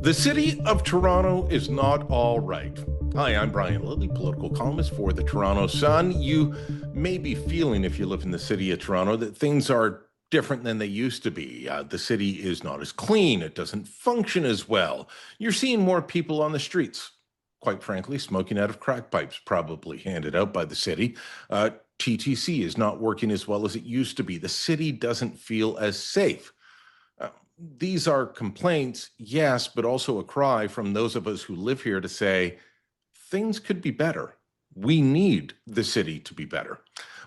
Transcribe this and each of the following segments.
The city of Toronto is not all right. Hi, I'm Brian Lilley, political columnist for the Toronto Sun. You may be feeling, if you live in the city of Toronto, that things are different than they used to be. The city is not as clean. It doesn't function as well. You're seeing more people on the streets, quite frankly, smoking out of crack pipes, probably handed out by the city. TTC is not working as well as it used to be. The city doesn't feel as safe. These are complaints, yes, but also a cry from those of us who live here to say things could be better. We need the city to be better.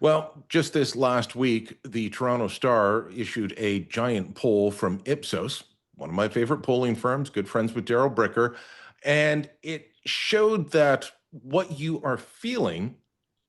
Well, just this last week, the Toronto Star issued a giant poll from Ipsos, one of my favorite polling firms, good friends with Daryl Bricker, and it showed that what you are feeling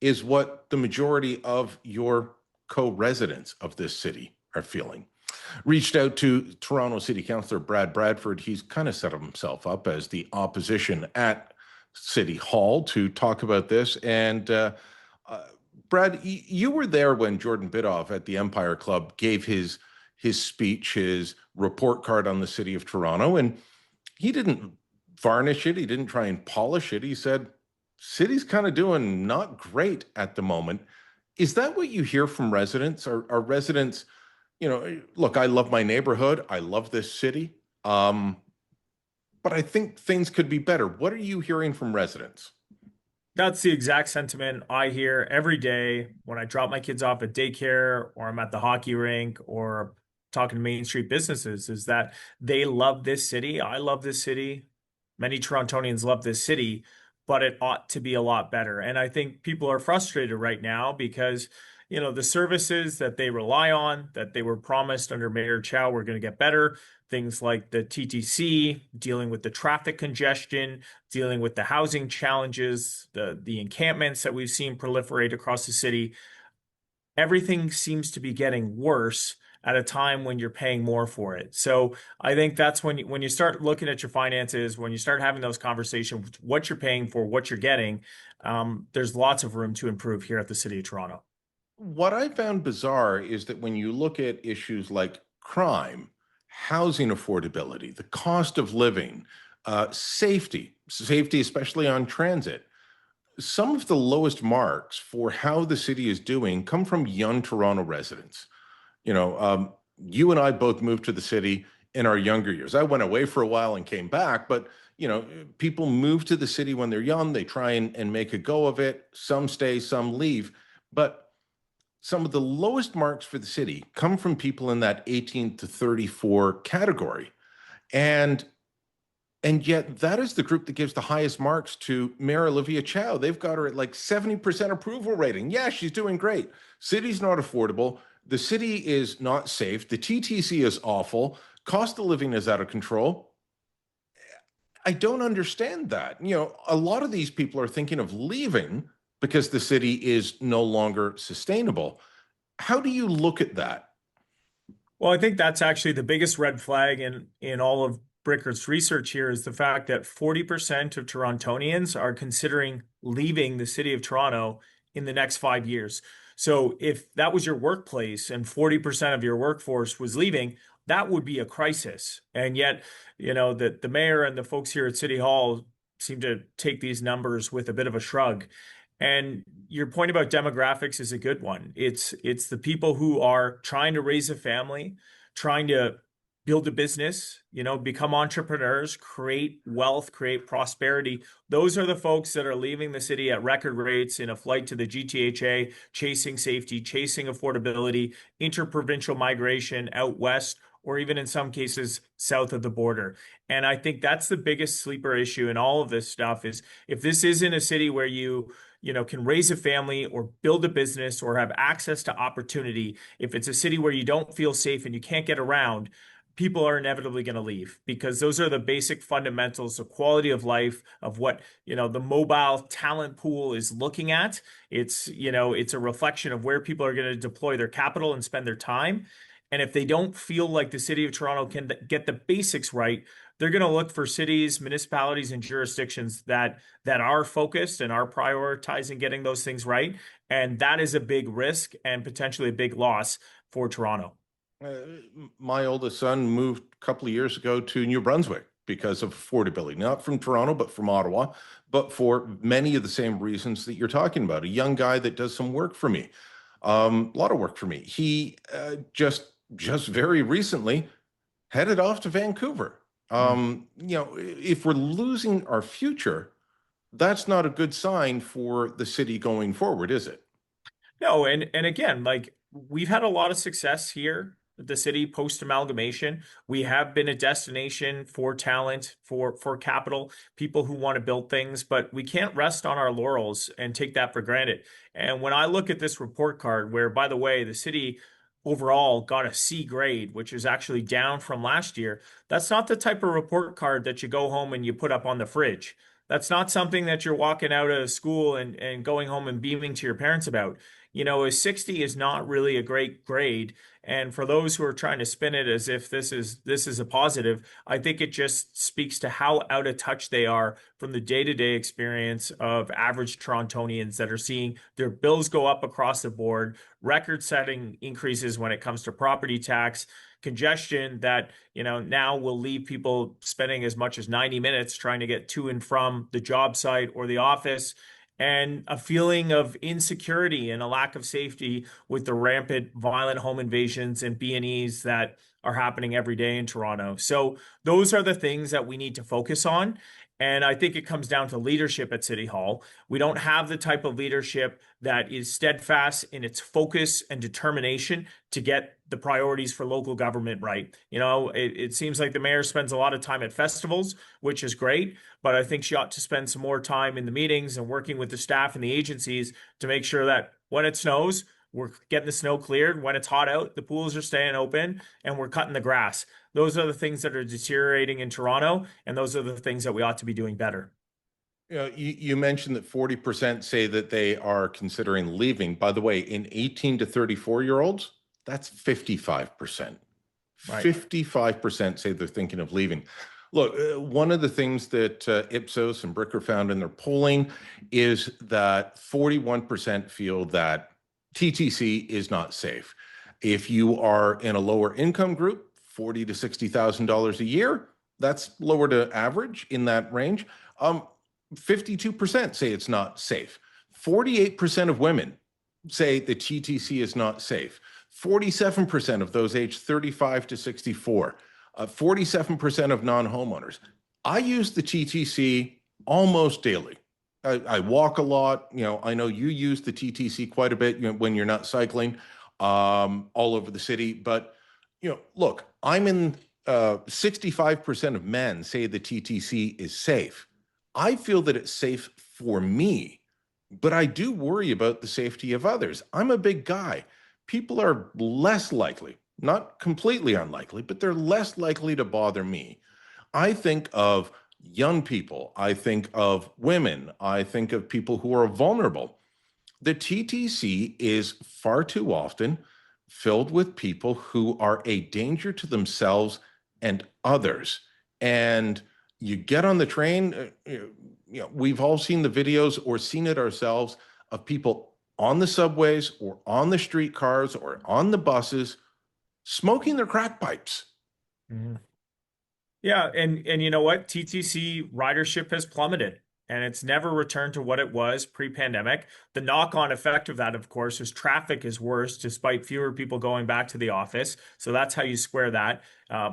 is what the majority of your co-residents of this city are feeling. Reached out to Toronto City Councillor Bradford. He's kind of set himself up as the opposition at City Hall to talk about this. And Brad, you were there when Jordan Bidoff at the Empire Club gave his speech, his report card on the city of Toronto, and he didn't varnish it. He didn't try and polish it. He said, city's kind of doing not great at the moment. Is that what you hear from residents? Are residents, look, I love my neighborhood. I love this city. But I think things could be better. What are you hearing from residents? That's the exact sentiment I hear every day when I drop my kids off at daycare or I'm at the hockey rink or talking to Main Street businesses, is that they love this city. I love this city. Many Torontonians love this city, but it ought to be a lot better. And I think people are frustrated right now because, the services that they rely on, that they were promised under Mayor Chow were going to get better. Things like the TTC, dealing with the traffic congestion, dealing with the housing challenges, the encampments that we've seen proliferate across the city. Everything seems to be getting worse at a time when you're paying more for it. So I think that's when you start looking at your finances, when you start having those conversations, what you're paying for, what you're getting, there's lots of room to improve here at the City of Toronto. What I found bizarre is that when you look at issues like crime, housing affordability, the cost of living, safety, especially on transit, some of the lowest marks for how the city is doing come from young Toronto residents. You and I both moved to the city in our younger years. I went away for a while and came back, but people move to the city when they're young. They try and make a go of it. Some stay, some leave. But some of the lowest marks for the city come from people in that 18 to 34 category. And yet that is the group that gives the highest marks to Mayor Olivia Chow. They've got her at like 70% approval rating. Yeah, she's doing great. City's not affordable. The city is not safe. The TTC is awful. Cost of living is out of control. I don't understand that. A lot of these people are thinking of leaving because the city is no longer sustainable. How do you look at that? Well, I think that's actually the biggest red flag in all of Bricker's research here is the fact that 40% of Torontonians are considering leaving the city of Toronto in the next 5 years. So if that was your workplace and 40% of your workforce was leaving, that would be a crisis. And yet, the mayor and the folks here at City Hall seem to take these numbers with a bit of a shrug. And your point about demographics is a good one. It's the people who are trying to raise a family, trying to build a business, become entrepreneurs, create wealth, create prosperity. Those are the folks that are leaving the city at record rates in a flight to the GTHA, chasing safety, chasing affordability, interprovincial migration out west, or even in some cases south of the border. And I think that's the biggest sleeper issue in all of this stuff is if this isn't a city where you can raise a family or build a business or have access to opportunity, if it's a city where you don't feel safe and you can't get around, people are inevitably going to leave because those are the basic fundamentals of quality of life of what, the mobile talent pool is looking at. It's a reflection of where people are going to deploy their capital and spend their time. And if they don't feel like the city of Toronto can get the basics right, they're going to look for cities, municipalities, and jurisdictions that are focused and are prioritizing getting those things right. And that is a big risk and potentially a big loss for Toronto. My oldest son moved a couple of years ago to New Brunswick. because of affordability, not from Toronto, but from Ottawa, but for many of the same reasons that you're talking about. A young guy that does some work for me, a lot of work for me. He just very recently headed off to Vancouver. If we're losing our future, that's not a good sign for the city going forward, is it? No, and again, like we've had a lot of success here at the city post amalgamation. We have been a destination for talent, for capital, people who want to build things, but we can't rest on our laurels and take that for granted. And when I look at this report card, where by the way, the city overall got a C grade, which is actually down from last year, that's not the type of report card that you go home and you put up on the fridge. That's not something that you're walking out of school and going home and beaming to your parents about. A 60 is not really a great grade. And for those who are trying to spin it as if this is a positive, I think it just speaks to how out of touch they are from the day-to-day experience of average Torontonians that are seeing their bills go up across the board, record-setting increases when it comes to property tax, congestion that now will leave people spending as much as 90 minutes trying to get to and from the job site or the office, and a feeling of insecurity and a lack of safety with the rampant violent home invasions and B&Es that are happening every day in Toronto. So those are the things that we need to focus on. And I think it comes down to leadership at City Hall. We don't have the type of leadership that is steadfast in its focus and determination to get the priorities for local government right. It seems like the mayor spends a lot of time at festivals, which is great, but I think she ought to spend some more time in the meetings and working with the staff and the agencies to make sure that when it snows, we're getting the snow cleared. When it's hot out, the pools are staying open and we're cutting the grass. Those are the things that are deteriorating in Toronto, and those are the things that we ought to be doing better. You mentioned that 40% say that they are considering leaving. By the way, in 18 to 34-year-olds, that's 55%. Right. 55% say they're thinking of leaving. Look, one of the things that Ipsos and Bricker found in their polling is that 41% feel that TTC is not safe. If you are in a lower income group, $40,000 to $60,000 a year, that's lower to average in that range. 52% say it's not safe. 48% of women say the TTC is not safe. 47% of those aged 35 to 64. 47% of non-homeowners. I use the TTC almost daily. I walk a lot. I know you use the TTC quite a bit when you're not cycling all over the city. But, look, I'm in 65% of men say the TTC is safe. I feel that it's safe for me, but I do worry about the safety of others. I'm a big guy. People are less likely, not completely unlikely, but they're less likely to bother me. I think of young people. I think of women. I think of people who are vulnerable. The TTC is far too often filled with people who are a danger to themselves and others. And you get on the train, we've all seen the videos or seen it ourselves of people on the subways or on the streetcars or on the buses smoking their crack pipes. Mm-hmm. Yeah, and you know what? TTC ridership has plummeted and it's never returned to what it was pre-pandemic. The knock-on effect of that, of course, is traffic is worse despite fewer people going back to the office. So that's how you square that.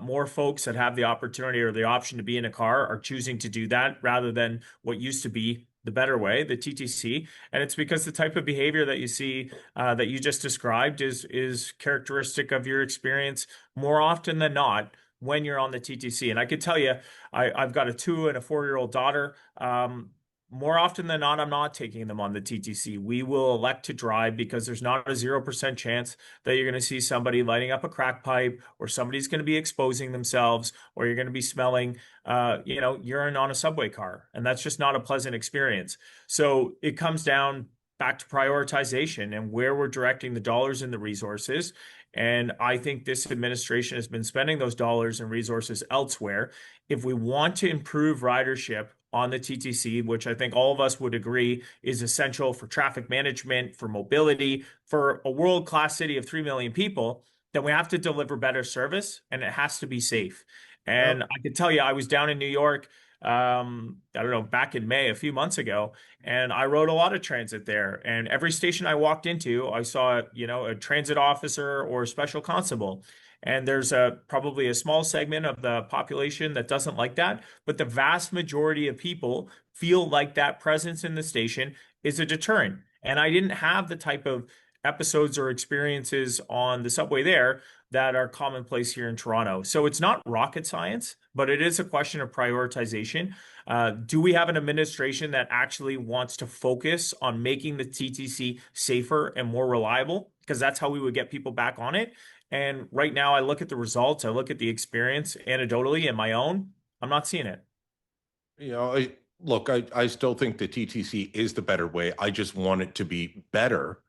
More folks that have the opportunity or the option to be in a car are choosing to do that rather than what used to be the better way, the TTC. And it's because the type of behavior that you see that you just described is characteristic of your experience more often than not when you're on the TTC. And I could tell you, I've got a 2 and a 4-year-old daughter. More often than not, I'm not taking them on the TTC. We will elect to drive because there's not a 0% chance that you're going to see somebody lighting up a crack pipe or somebody's going to be exposing themselves or you're going to be smelling, urine on a subway car. And that's just not a pleasant experience. So it comes down back to prioritization and where we're directing the dollars and the resources. And I think this administration has been spending those dollars and resources elsewhere. If we want to improve ridership on the TTC, which I think all of us would agree is essential for traffic management, for mobility, for a world-class city of 3 million people, then we have to deliver better service and it has to be safe. And Yep. I could tell you, I was down in New York, I don't know, back in May, a few months ago, and I rode a lot of transit there. And every station I walked into, I saw, a transit officer or a special constable. And there's probably a small segment of the population that doesn't like that, but the vast majority of people feel like that presence in the station is a deterrent. And I didn't have the type of episodes or experiences on the subway there that are commonplace here in Toronto. So it's not rocket science, but it is a question of prioritization. Do we have an administration that actually wants to focus on making the TTC safer and more reliable? Because that's how we would get people back on it. And right now, I look at the results, I look at the experience anecdotally in my own. I'm not seeing it. Look, I still think the TTC is the better way. I just want it to be better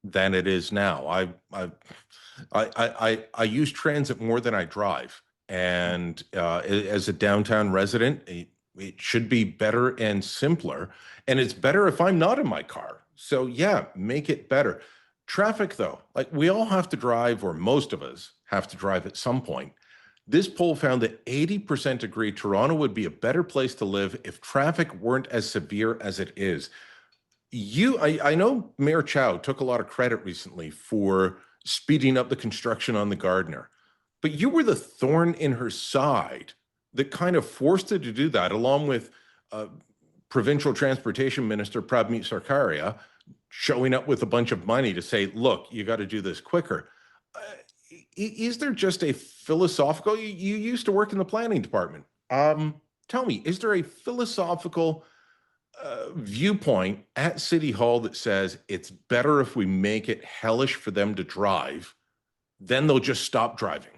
than it is now. I use transit more than I drive, and as a downtown resident, it should be better and simpler, and it's better if I'm not in my car. So yeah, make it better. Traffic though, like we all have to drive, or most of us have to drive at some point. This poll found that 80% agree Toronto would be a better place to live if traffic weren't as severe as it is. I know Mayor Chow took a lot of credit recently for speeding up the construction on the Gardiner, but you were the thorn in her side that kind of forced her to do that, along with uh, Provincial Transportation Minister Prabmeet Sarkaria showing up with a bunch of money to say, look, you got to do this quicker. Uh, is there just a philosophical, you used to work in the planning department. Tell me, is there a philosophical viewpoint at City Hall that says it's better if we make it hellish for them to drive, then they'll just stop driving?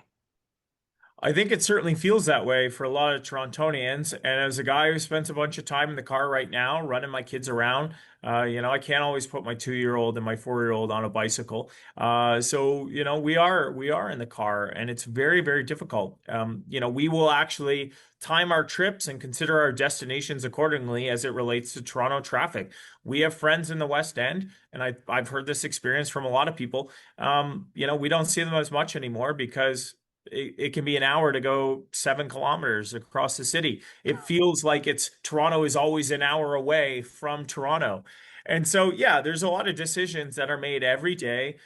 I think it certainly feels that way for a lot of Torontonians. And as a guy who spends a bunch of time in the car right now, running my kids around, I can't always put my 2-year-old and my 4-year-old on a bicycle. So we are in the car, and it's very, very difficult. We will actually time our trips and consider our destinations accordingly as it relates to Toronto traffic. We have friends in the West End, and I've heard this experience from a lot of people. We don't see them as much anymore because it can be an hour to go 7 kilometers across the city. It feels like Toronto is always an hour away from Toronto. And so, yeah, there's a lot of decisions that are made every day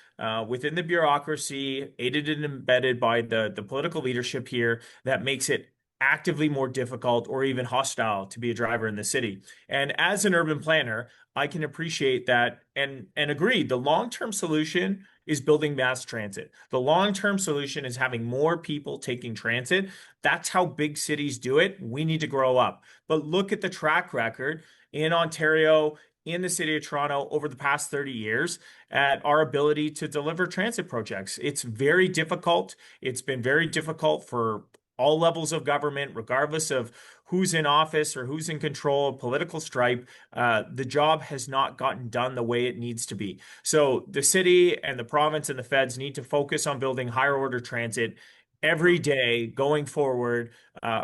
within the bureaucracy, aided and embedded by the political leadership here, that makes it actively more difficult or even hostile to be a driver in the city. And as an urban planner, I can appreciate that and agree. The long-term solution is building mass transit. The long-term solution is having more people taking transit. That's how big cities do it. We need to grow up. But look at the track record in Ontario, in the city of Toronto over the past 30 years at our ability to deliver transit projects. It's very difficult. It's been very difficult for all levels of government, regardless of who's in office or who's in control, political stripe. The job has not gotten done the way it needs to be. So the city and the province and the feds need to focus on building higher order transit every day going forward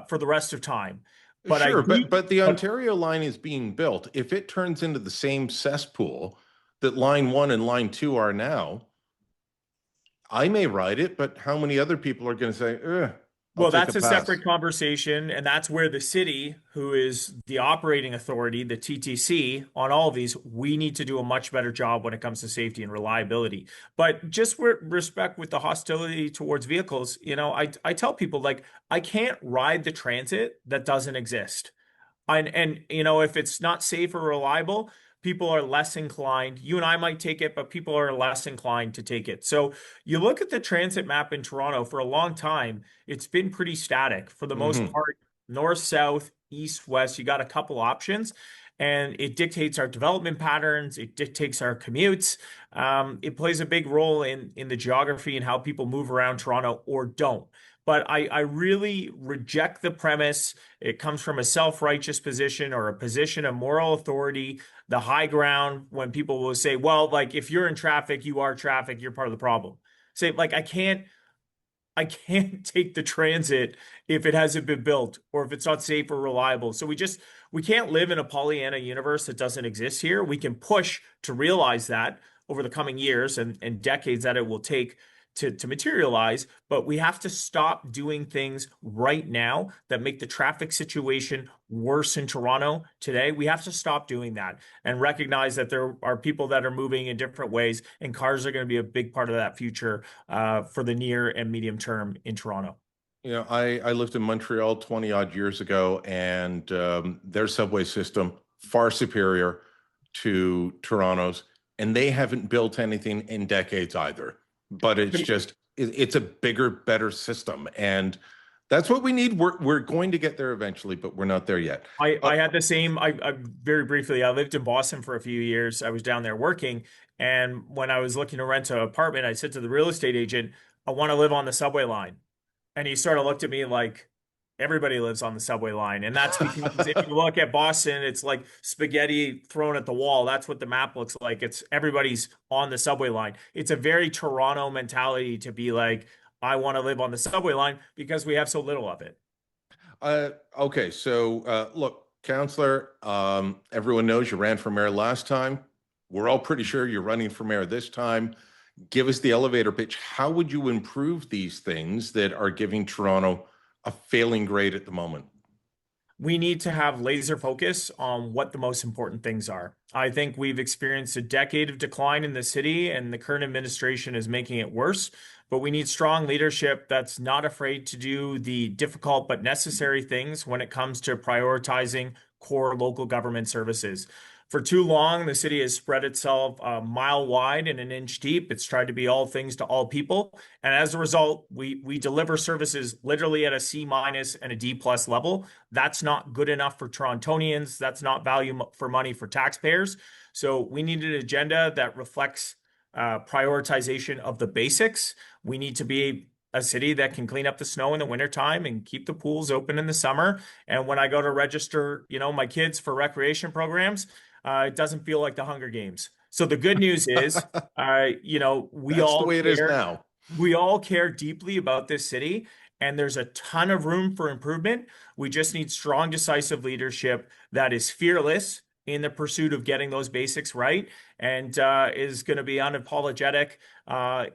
for the rest of time. But I Sure, do. but the Ontario line is being built. If it turns into the same cesspool that line one and line two are now, I may ride it, but how many other people are going to say, I'll Well, take a that's a pass? separate conversation, and that's where the city, who is the operating authority, the TTC, on all of these, we need to do a much better job when it comes to safety and reliability. But just with respect with the hostility towards vehicles, I tell people like I can't ride the transit that doesn't exist. And if it's not safe or reliable, people are less inclined. You and I might take it, but people are less inclined to take it. So you look at the transit map in Toronto for a long time, it's been pretty static for the most Hmm. part, north, south, east, west. You got a couple options. And it dictates our development patterns. It dictates our commutes. It plays a big role in the geography and how people move around Toronto or don't. But I really reject the premise it comes from a self-righteous position or a position of moral authority, the high ground, when people will say, well, like if you're in traffic, you are traffic, you're part of the problem. Say, like, I can't take the transit if it hasn't been built or if it's not safe or reliable. So we can't live in a Pollyanna universe that doesn't exist here. We can push to realize that over the coming years and decades that it will take to materialize, but we have to stop doing things right now that make the traffic situation worse in Toronto today. We have to stop doing that and recognize that there are people that are moving in different ways, and cars are going to be a big part of that future for the near and medium term in Toronto. I lived in Montreal 20 odd years ago, and their subway system far superior to Toronto's, and they haven't built anything in decades either. But it's a bigger, better system, and that's what we need. We're going to get there eventually, but we're not there yet. I had the same. I very briefly. I lived in Boston for a few years. I was down there working, and when I was looking to rent an apartment, I said to the real estate agent, "I want to live on the subway line." And he sort of looked at me like, everybody lives on the subway line. And that's because if you look at Boston, it's like spaghetti thrown at the wall. That's what the map looks like. It's everybody's on the subway line. It's a very Toronto mentality to be like, I want to live on the subway line because we have so little of it. Okay, so look, Councillor, everyone knows you ran for mayor last time. We're all pretty sure you're running for mayor this time. Give us the elevator pitch. How would you improve these things that are giving Toronto a failing grade at the moment? We need to have laser focus on what the most important things are. I think we've experienced a decade of decline in the city, and the current administration is making it worse. But we need strong leadership that's not afraid to do the difficult but necessary things when it comes to prioritizing core local government services. For too long, the city has spread itself a mile wide and an inch deep. It's tried to be all things to all people. And as a result, we deliver services literally at a C- and a D+ level. That's not good enough for Torontonians. That's not value for money for taxpayers. So we need an agenda that reflects prioritization of the basics. We need to be a city that can clean up the snow in the wintertime and keep the pools open in the summer. And when I go to register, my kids for recreation programs, it doesn't feel like the Hunger Games. So the good news is, we That's all the way it is now. We all care deeply about this city, and there's a ton of room for improvement. We just need strong, decisive leadership that is fearless in the pursuit of getting those basics right, and is going to be unapologetic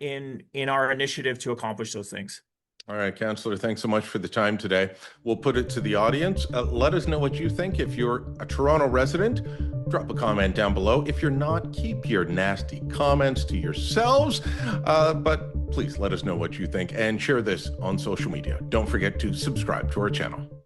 in our initiative to accomplish those things. All right, Councillor, thanks so much for the time today. We'll put it to the audience. Let us know what you think. If you're a Toronto resident, drop a comment down below. If you're not, keep your nasty comments to yourselves. But please let us know what you think and share this on social media. Don't forget to subscribe to our channel.